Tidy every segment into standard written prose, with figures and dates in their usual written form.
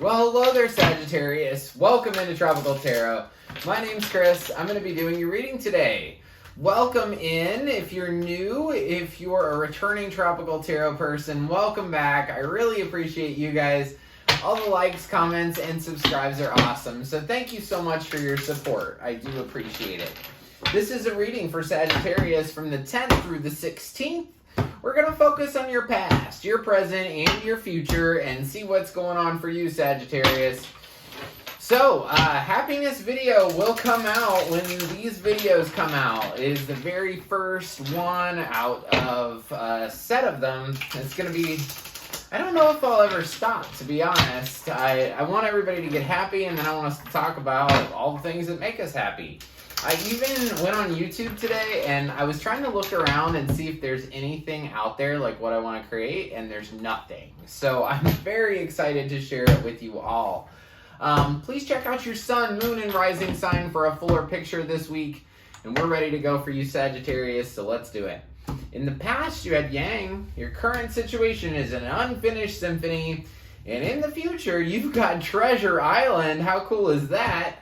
Well, hello there, Sagittarius. Welcome into Tropical Tarot. My name's Chris. I'm going to be doing your reading today. Welcome in. If you're new, if you're a returning Tropical Tarot person, welcome back. I really appreciate you guys. All the likes, comments, and subscribes are awesome. So thank you so much for your support. I do appreciate it. This is a reading for Sagittarius from the 10th through the 16th. We're going to focus on your past, your present, and your future and see what's going on for you, Sagittarius. So, happiness video will come out when these videos come out. It is the very first one out of a set of them. It's going to be, I don't know if I'll ever stop, to be honest. I want everybody to get happy, and then I want us to talk about all the things that make us happy. I even went on YouTube today, and I was trying to look around and see if there's anything out there like what I want to create, and there's nothing. So I'm very excited to share it with you all. Please check out your sun, moon, and rising sign for a fuller picture this week, and we're ready to go for you, Sagittarius, so let's do it. In the past, you had Yang. Your current situation is an unfinished symphony, and in the future, you've got Treasure Island. How cool is that?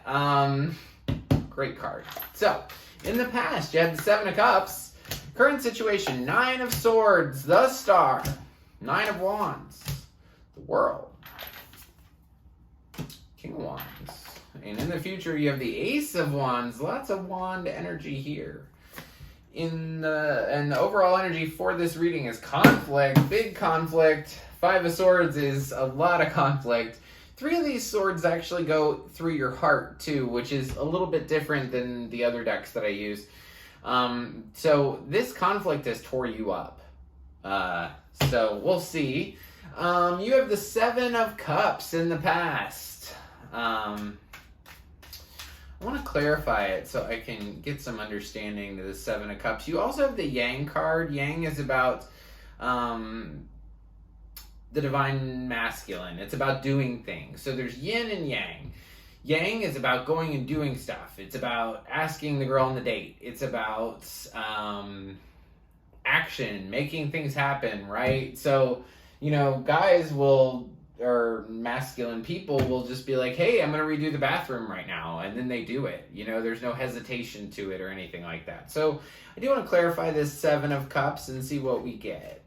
Great card. So, in the past, you had the Seven of Cups. Current situation, Nine of Swords, the Star, Nine of Wands, the World, King of Wands. And in the future, you have the Ace of Wands. Lots of wand energy here. And the overall energy for this reading is conflict, big conflict. Five of Swords is a lot of conflict. Three of these swords actually go through your heart, too, which is a little bit different than the other decks that I use. So this conflict has tore you up. So we'll see. You have the Seven of Cups in the past. I want to clarify it so I can get some understanding to the Seven of Cups. You also have the Yang card. Yang is about the divine masculine. It's about doing things. So there's yin and yang. Yang is about going and doing stuff. It's about asking the girl on the date. It's about action, making things happen, right? So, you know, guys will, or masculine people will just be like, hey, I'm going to redo the bathroom right now. And then they do it. You know, there's no hesitation to it or anything like that. So I do want to clarify this Seven of Cups and see what we get.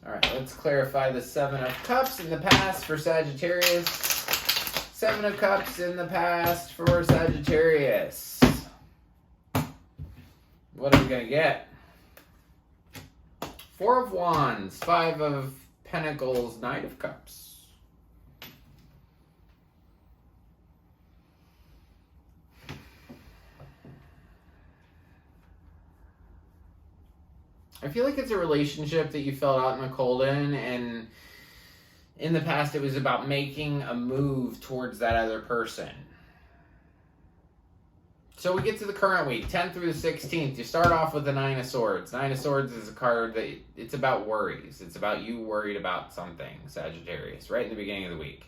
All right, let's clarify the Seven of Cups in the past for Sagittarius. Seven of Cups in the past for Sagittarius. What are we going to get? Four of Wands, Five of Pentacles, Knight of Cups. I feel like it's a relationship that you felt out in the cold in, and in the past it was about making a move towards that other person. So we get to the current week, 10th through the 16th. You start off with the Nine of Swords. Nine of Swords is a card that it's about worries. It's about you worried about something, Sagittarius, right in the beginning of the week.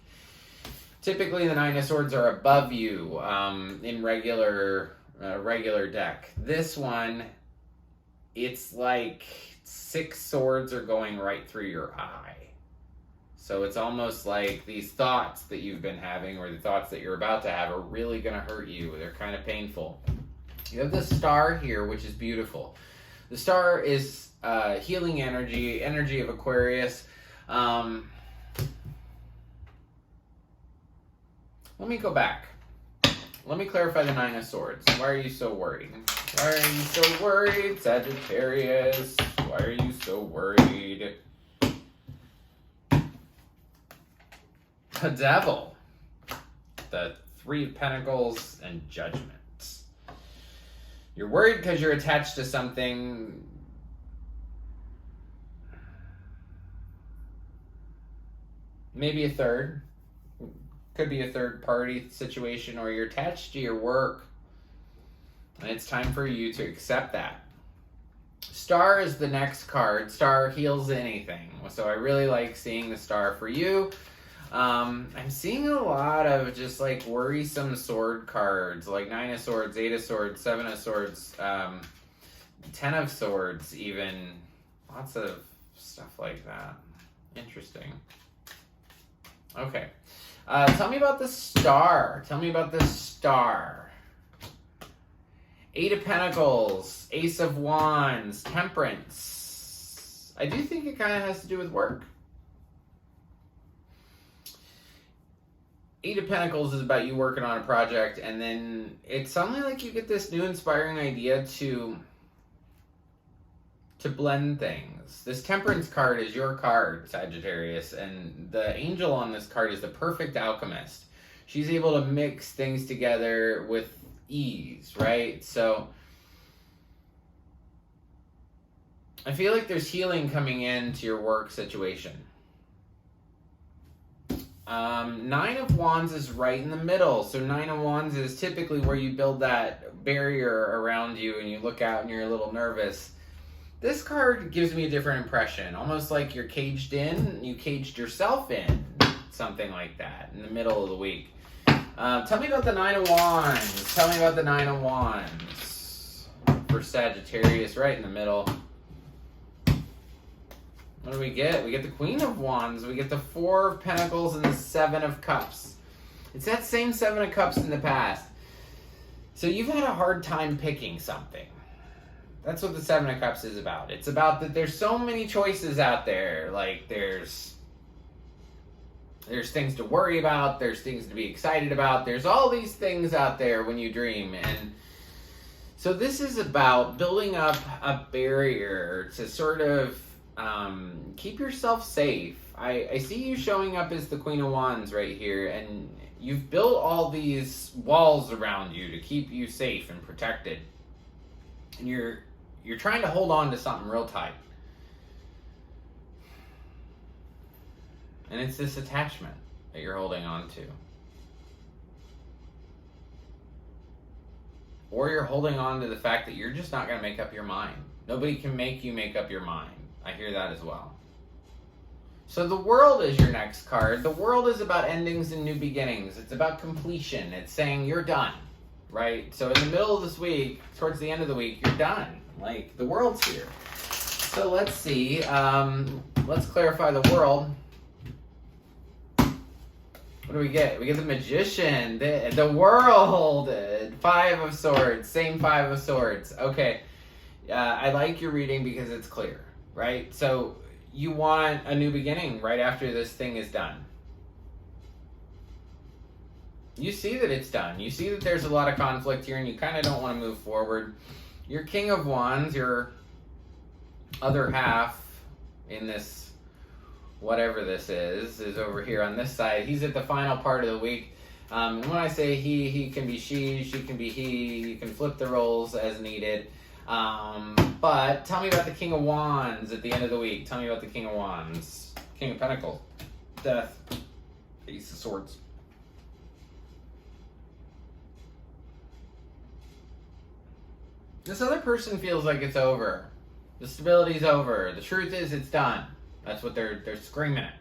Typically the Nine of Swords are above you in regular deck. This one, it's like six swords are going right through your eye. So it's almost like these thoughts that you've been having or the thoughts that you're about to have are really going to hurt you. They're kind of painful. You have the Star here, which is beautiful. The Star is healing energy of Aquarius. Let me go back. Let me clarify the Nine of Swords. Why are you so worried? Why are you so worried, Sagittarius? Why are you so worried? The Devil. The Three of Pentacles and Judgment. You're worried because you're attached to something. Maybe a third. Could be a third party situation, or you're attached to your work. And it's time for you to accept that. Star is the next card. Star heals anything. So I really like seeing the Star for you. I'm seeing a lot of just like worrisome sword cards, like Nine of Swords, Eight of Swords, Seven of Swords. Ten of Swords, even. Lots of stuff like that. Interesting. Okay. Tell me about the Star. Tell me about the Star. Eight of Pentacles, Ace of Wands, Temperance. I do think it kind of has to do with work. Eight of Pentacles is about you working on a project, and then it's suddenly like you get this new inspiring idea to blend things. This Temperance card is your card, Sagittarius, and the angel on this card is the perfect alchemist. She's able to mix things together with ease, right? So I feel like there's healing coming into your work situation. Nine of Wands is right in the middle. So Nine of Wands is typically where you build that barrier around you and you look out and you're a little nervous. This card gives me a different impression. Almost like you're caged in, you caged yourself in. Something like that in the middle of the week. Tell me about the Nine of Wands. Tell me about the Nine of Wands. For Sagittarius, right in the middle. What do we get? We get the Queen of Wands. We get the Four of Pentacles and the Seven of Cups. It's that same Seven of Cups in the past. So you've had a hard time picking something. That's what the Seven of Cups is about. It's about that there's so many choices out there. Like there's things to worry about. There's things to be excited about. There's all these things out there when you dream. And so this is about building up a barrier to sort of keep yourself safe. I see you showing up as the Queen of Wands right here, and you've built all these walls around you to keep you safe and protected. And you're trying to hold on to something real tight. And it's this attachment that you're holding on to. Or you're holding on to the fact that you're just not going to make up your mind. Nobody can make you make up your mind. I hear that as well. So the World is your next card. The World is about endings and new beginnings. It's about completion. It's saying you're done, right? So in the middle of this week, towards the end of the week, you're done. Like, the World's here. So let's see. Let's clarify the World. What do we get? We get the Magician, the World, Five of Swords, same Five of Swords. Okay, I like your reading because it's clear, right? So you want a new beginning right after this thing is done. You see that it's done. You see that there's a lot of conflict here and you kind of don't want to move forward. Your King of Wands, your other half in this whatever this is over here on this side. He's at the final part of the week. And when I say he can be she can be he. You can flip the roles as needed. But tell me about the King of Wands at the end of the week. Tell me about the King of Wands. King of Pentacles. Death. Ace of Swords. This other person feels like it's over. The stability's over. The truth is it's done. That's what they're screaming at.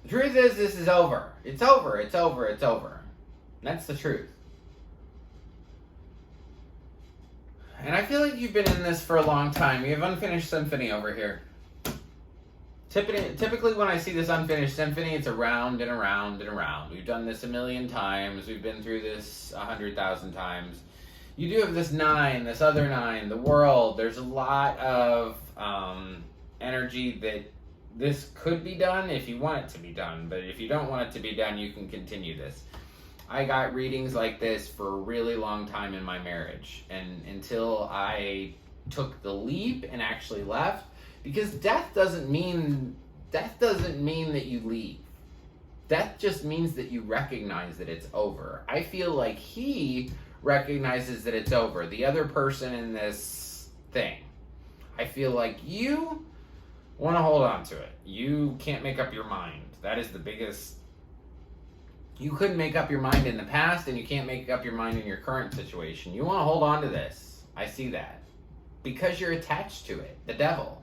The truth is this is over. It's over. It's over. It's over. That's the truth. And I feel like you've been in this for a long time. You have unfinished symphony over here. Typically when I see this unfinished symphony, it's around and around and around. We've done this 1,000,000 times. We've been through this 100,000 times. You do have this 9, this other 9, the World. There's a lot of energy that this could be done if you want it to be done. But if you don't want it to be done, you can continue this. I got readings like this for a really long time in my marriage. And until I took the leap and actually left. Because death doesn't mean that you leave. Death just means that you recognize that it's over. I feel like he recognizes that it's over. The other person in this thing. I feel like you want to hold on to it. You can't make up your mind. That is the biggest. You couldn't make up your mind in the past, and you can't make up your mind in your current situation. You want to hold on to this. I see that. Because you're attached to it. The devil.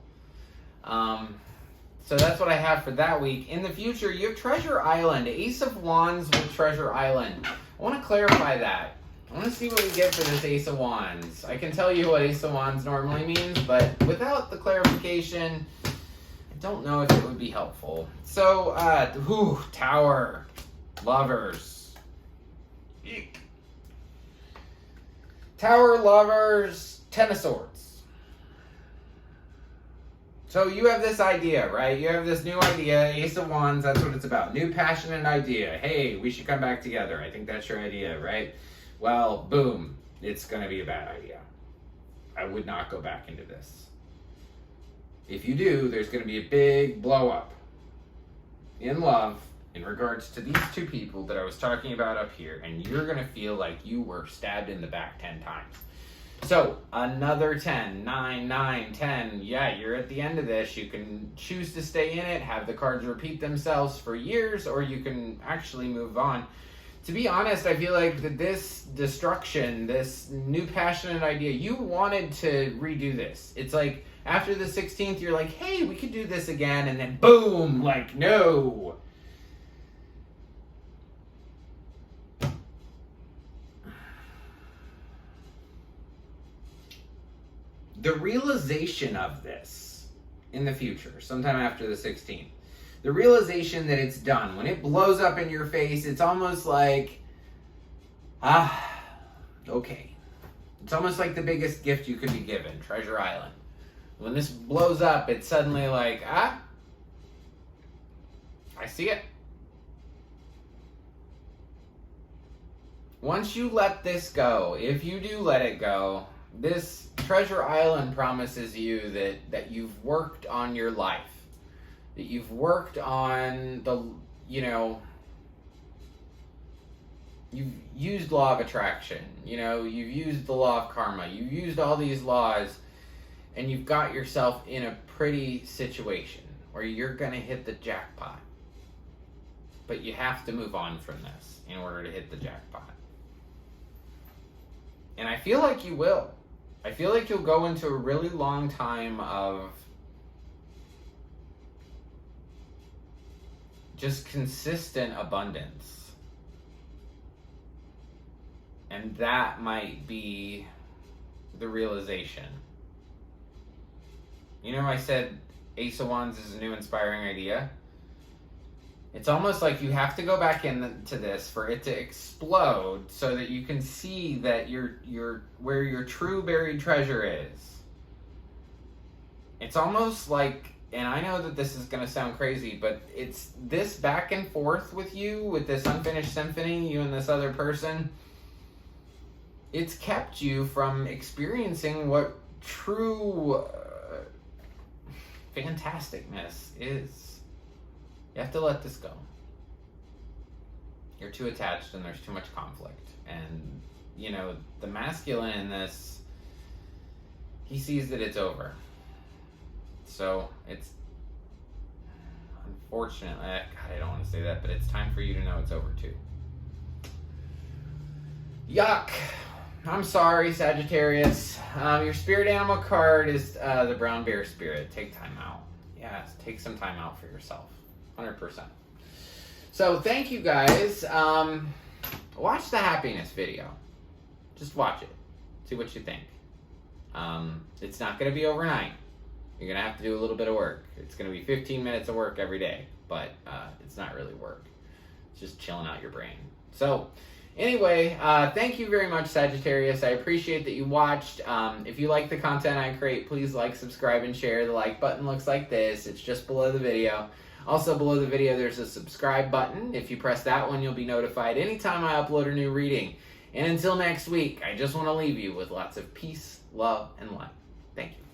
So that's what I have for that week. In the future, you have Treasure Island. Ace of Wands with Treasure Island. I want to clarify that. I want to see what we get for this Ace of Wands. I can tell you what Ace of Wands normally means, but without the clarification, I don't know if it would be helpful. So, Tower. Lovers. Eek. Tower, Lovers, Ten of Swords. So you have this idea, right? You have this new idea, Ace of Wands, that's what it's about. New passionate idea. Hey, we should come back together. I think that's your idea, right? Well, boom, it's going to be a bad idea. I would not go back into this. If you do, there's going to be a big blow up in love in regards to these two people that I was talking about up here, and you're going to feel like you were stabbed in the back 10 times. So, another 10, 9, 9, 10. Yeah, you're at the end of this. You can choose to stay in it, have the cards repeat themselves for years, or you can actually move on. To be honest, I feel like that this destruction, this new passionate idea, you wanted to redo this. It's like, after the 16th, you're like, hey, we could do this again, and then boom, like, no. The realization of this in the future, sometime after the 16th, the realization that it's done, when it blows up in your face, it's almost like, okay. It's almost like the biggest gift you could be given, Treasure Island. When this blows up, it's suddenly like, I see it. Once you let this go, if you do let it go, this Treasure Island promises you that you've worked on your life. That you've worked on you've used law of attraction. You've used the law of karma. You've used all these laws, and you've got yourself in a pretty situation where you're going to hit the jackpot. But you have to move on from this in order to hit the jackpot. And I feel like you will. I feel like you'll go into a really long time of just consistent abundance. And that might be the realization. I said Ace of Wands is a new inspiring idea. It's almost like you have to go back into this for it to explode so that you can see that you're where your true buried treasure is. It's almost like, and I know that this is going to sound crazy, but it's this back and forth with you, with this unfinished symphony, you and this other person. It's kept you from experiencing what true fantasticness is. You have to let this go. You're too attached and there's too much conflict. And, the masculine in this, he sees that it's over. So, it's, unfortunately, God, I don't want to say that, but it's time for you to know it's over too. Yuck. I'm sorry, Sagittarius. Your spirit animal card is the brown bear spirit. Take time out. Yes, take some time out for yourself. 100%. So thank you guys. Watch the happiness video. Just watch it. See what you think. It's not going to be overnight. You're going to have to do a little bit of work. It's going to be 15 minutes of work every day, but it's not really work. It's just chilling out your brain. So anyway, thank you very much, Sagittarius. I appreciate that you watched. If you like the content I create, please like, subscribe, and share. The like button looks like this. It's just below the video. Also, below the video, there's a subscribe button. If you press that one, you'll be notified anytime I upload a new reading. And until next week, I just want to leave you with lots of peace, love, and light. Thank you.